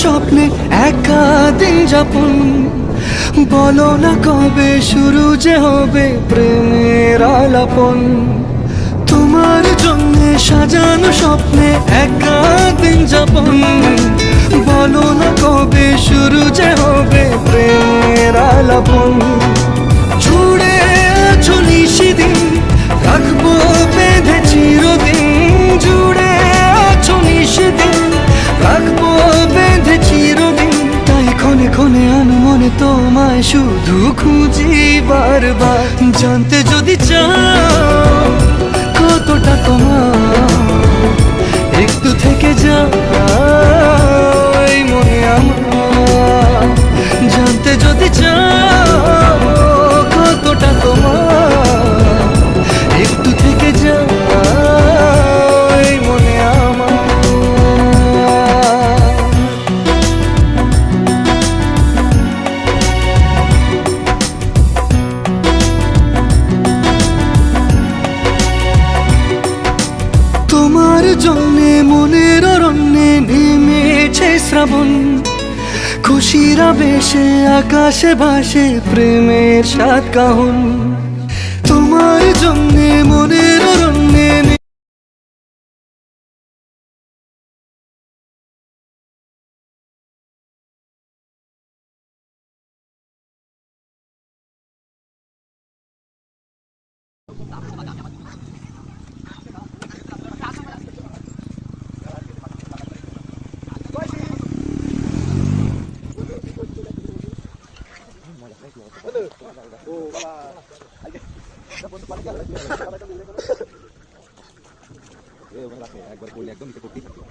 স্বপ্নে একা দিন যাপন, বলো না কবে শুরু যে হবে প্রেমের আলাপন। তোমার জন্য সাজানো স্বপ্নে একা দিন যাপন, বলো না কবে শুরু যে হবে প্রেমের আলাপন। জুড়ে আছো নিশিদিন, রাখবো বেঁধে চিরদিন। জুড়ে আছো নিশিদিন, রাখবো বেঁধে চিরদিন। তাই ক্ষণে ক্ষণে আনমনে তোমায় শুধু খুঁজি বারবার। জানতে যদি চাও কতটা তোমার, একটু থেকে যাও এই মনে আমার। জানতে যদি চাও কতটা তোমার, একটু থেকে যাও এই মনে আমার। তোমার জন্যে মনের অরণ্যে নেমেছে শ্রাবণ, খুশির আবেশে আকাশে ভাসে প্রেমের সাত কাহন। তোমার জন্যে মনের অরণ্যে একবার করলে একদম করতেই থাকবে।